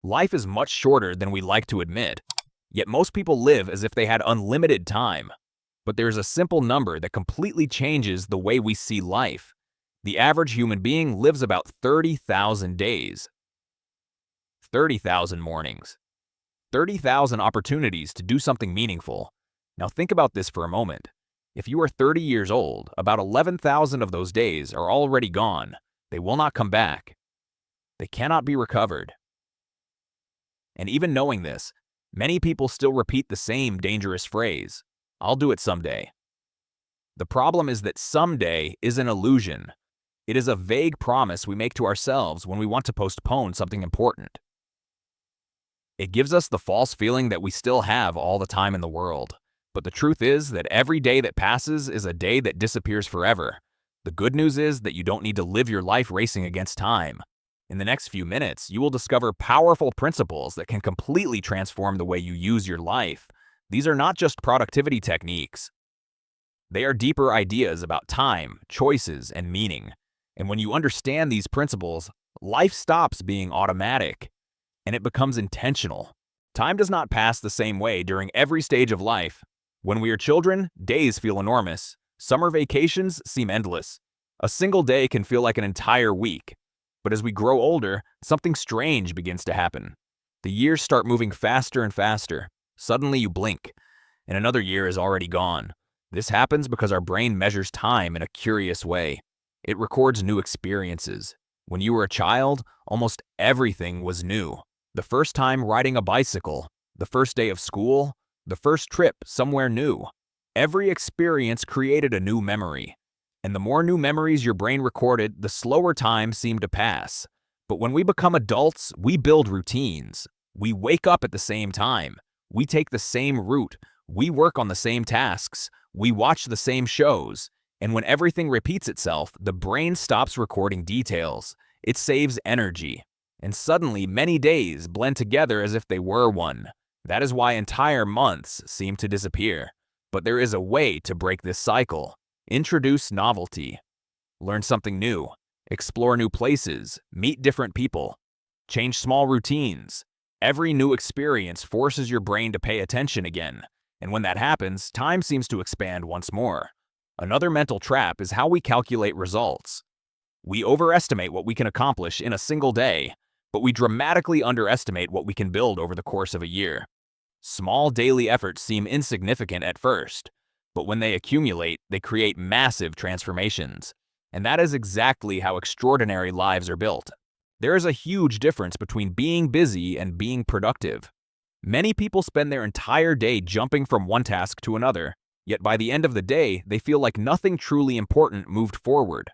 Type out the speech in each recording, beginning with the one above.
Life is much shorter than we like to admit, yet most people live as if they had unlimited time. But there's a simple number that completely changes the way we see life. The average human being lives about 30,000 days, 30,000 mornings, 30,000 opportunities to do something meaningful. Now think about this for a moment. If you are 30 years old, about 11,000 of those days are already gone. They will not come back. They cannot be recovered. And even knowing this, many people still repeat the same dangerous phrase, "I'll do it someday." The problem is that someday is an illusion. It is a vague promise we make to ourselves when we want to postpone something important. It gives us the false feeling that we still have all the time in the world. But the truth is that every day that passes is a day that disappears forever. The good news is that you don't need to live your life racing against time. In the next few minutes, you will discover powerful principles that can completely transform the way you use your life. These are not just productivity techniques. They are deeper ideas about time, choices, and meaning. And when you understand these principles, life stops being automatic, and it becomes intentional. Time does not pass the same way during every stage of life. When we are children, days feel enormous. Summer vacations seem endless. A single day can feel like an entire week. But as we grow older, something strange begins to happen. The years start moving faster and faster. Suddenly you blink, and another year is already gone. This happens because our brain measures time in a curious way. It records new experiences. When you were a child, almost everything was new. The first time riding a bicycle, the first day of school, the first trip somewhere new. Every experience created a new memory. And the more new memories your brain recorded, the slower time seemed to pass. But when we become adults, we build routines. We wake up at the same time. We take the same route. We work on the same tasks. We watch the same shows. And when everything repeats itself, the brain stops recording details. It saves energy. And suddenly, many days blend together as if they were one. That is why entire months seem to disappear. But there is a way to break this cycle. Introduce novelty. Learn something new. Explore new places. Meet different people. Change small routines. Every new experience forces your brain to pay attention again. And when that happens, time seems to expand once more. Another mental trap is how we calculate results. We overestimate what we can accomplish in a single day, but we dramatically underestimate what we can build over the course of a year. Small daily efforts seem insignificant at first, but when they accumulate, they create massive transformations. And that is exactly how extraordinary lives are built. There is a huge difference between being busy and being productive. Many people spend their entire day jumping from one task to another, yet by the end of the day, they feel like nothing truly important moved forward.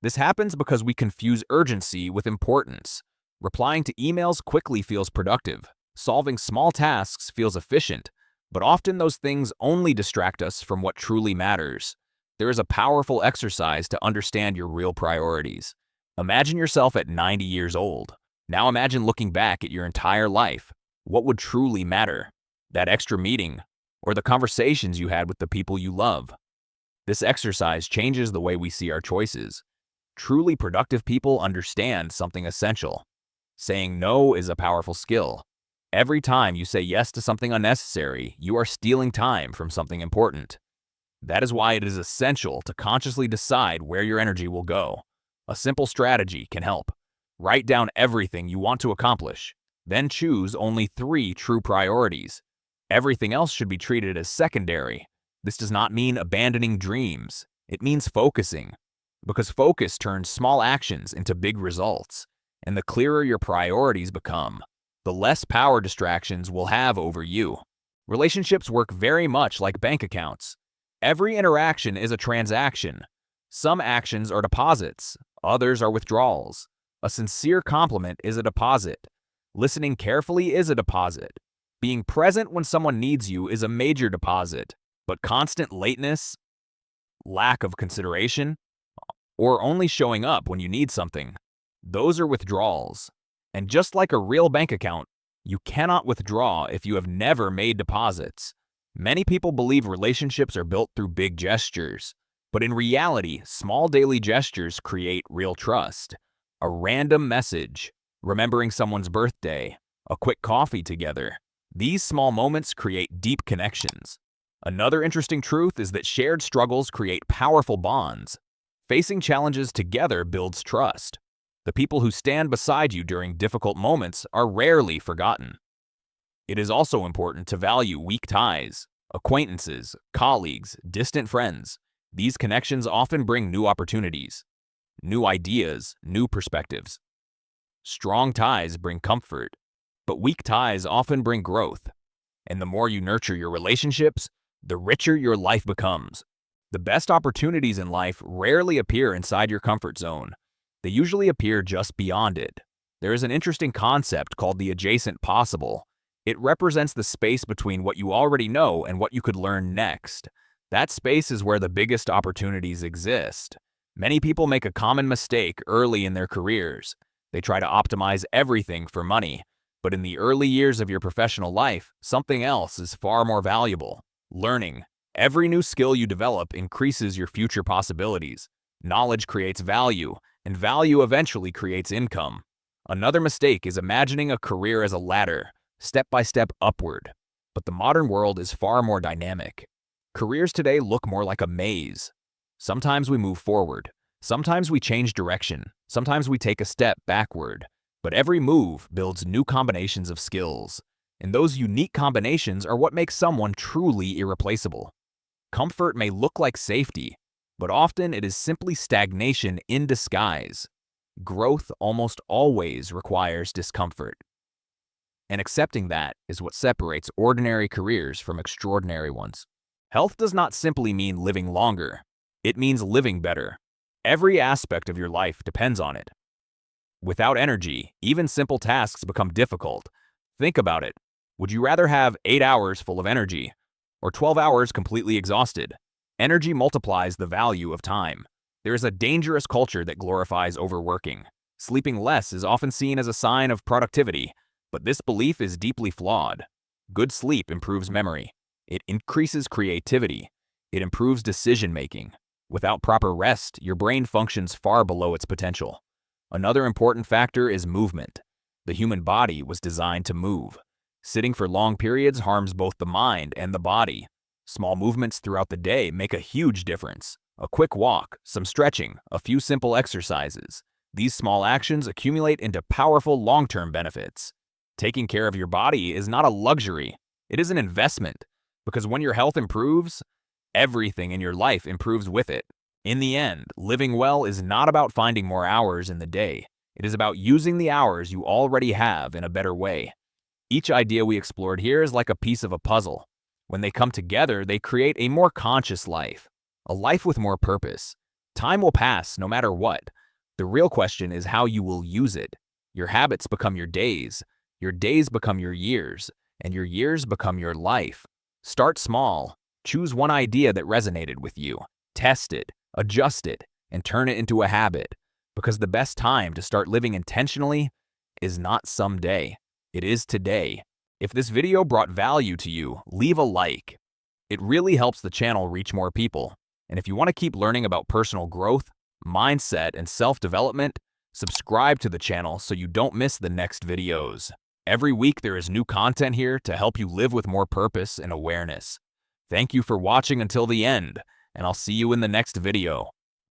This happens because we confuse urgency with importance. Replying to emails quickly feels productive. Solving small tasks feels efficient, but often those things only distract us from what truly matters. There is a powerful exercise to understand your real priorities. Imagine yourself at 90 years old. Now imagine looking back at your entire life. What would truly matter? That extra meeting, or the conversations you had with the people you love? This exercise changes the way we see our choices. Truly productive people understand something essential. Saying no is a powerful skill. Every time you say yes to something unnecessary, you are stealing time from something important. That is why it is essential to consciously decide where your energy will go. A simple strategy can help. Write down everything you want to accomplish. Then choose only 3 true priorities. Everything else should be treated as secondary. This does not mean abandoning dreams. It means focusing. Because focus turns small actions into big results. And the clearer your priorities become, the less power distractions will have over you. Relationships work very much like bank accounts. Every interaction is a transaction. Some actions are deposits, others are withdrawals. A sincere compliment is a deposit. Listening carefully is a deposit. Being present when someone needs you is a major deposit. But constant lateness, lack of consideration, or only showing up when you need something, those are withdrawals. And just like a real bank account, you cannot withdraw if you have never made deposits. Many people believe relationships are built through big gestures, but in reality, small daily gestures create real trust. A random message, remembering someone's birthday, a quick coffee together. These small moments create deep connections. Another interesting truth is that shared struggles create powerful bonds. Facing challenges together builds trust. The people who stand beside you during difficult moments are rarely forgotten. It is also important to value weak ties, acquaintances, colleagues, distant friends. These connections often bring new opportunities, new ideas, new perspectives. Strong ties bring comfort, but weak ties often bring growth. And the more you nurture your relationships, the richer your life becomes. The best opportunities in life rarely appear inside your comfort zone. They usually appear just beyond it. There is an interesting concept called the adjacent possible. It represents the space between what you already know and what you could learn next. That space is where the biggest opportunities exist. Many people make a common mistake early in their careers. They try to optimize everything for money. But in the early years of your professional life, something else is far more valuable: learning. Every new skill you develop increases your future possibilities. Knowledge creates value, and value eventually creates income. Another mistake is imagining a career as a ladder, step by step upward. But the modern world is far more dynamic. Careers today look more like a maze. Sometimes we move forward, sometimes we change direction, sometimes we take a step backward. But every move builds new combinations of skills, and those unique combinations are what make someone truly irreplaceable. Comfort may look like safety, but often it is simply stagnation in disguise. Growth almost always requires discomfort. And accepting that is what separates ordinary careers from extraordinary ones. Health does not simply mean living longer. It means living better. Every aspect of your life depends on it. Without energy, even simple tasks become difficult. Think about it. Would you rather have 8 hours full of energy or 12 hours completely exhausted? Energy multiplies the value of time. There is a dangerous culture that glorifies overworking. Sleeping less is often seen as a sign of productivity, but this belief is deeply flawed. Good sleep improves memory. It increases creativity. It improves decision-making. Without proper rest, your brain functions far below its potential. Another important factor is movement. The human body was designed to move. Sitting for long periods harms both the mind and the body. Small movements throughout the day make a huge difference. A quick walk, some stretching, a few simple exercises. These small actions accumulate into powerful long-term benefits. Taking care of your body is not a luxury. It is an investment, because when your health improves, everything in your life improves with it. In the end, living well is not about finding more hours in the day. It is about using the hours you already have in a better way. Each idea we explored here is like a piece of a puzzle. When they come together, they create a more conscious life, a life with more purpose. Time will pass no matter what. The real question is how you will use it. Your habits become your days become your years, and your years become your life. Start small. Choose one idea that resonated with you. Test it, adjust it, and turn it into a habit. Because the best time to start living intentionally is not someday. It is today. If this video brought value to you, leave a like. It really helps the channel reach more people. And if you want to keep learning about personal growth, mindset, and self-development, subscribe to the channel so you don't miss the next videos. Every week there is new content here to help you live with more purpose and awareness. Thank you for watching until the end, and I'll see you in the next video.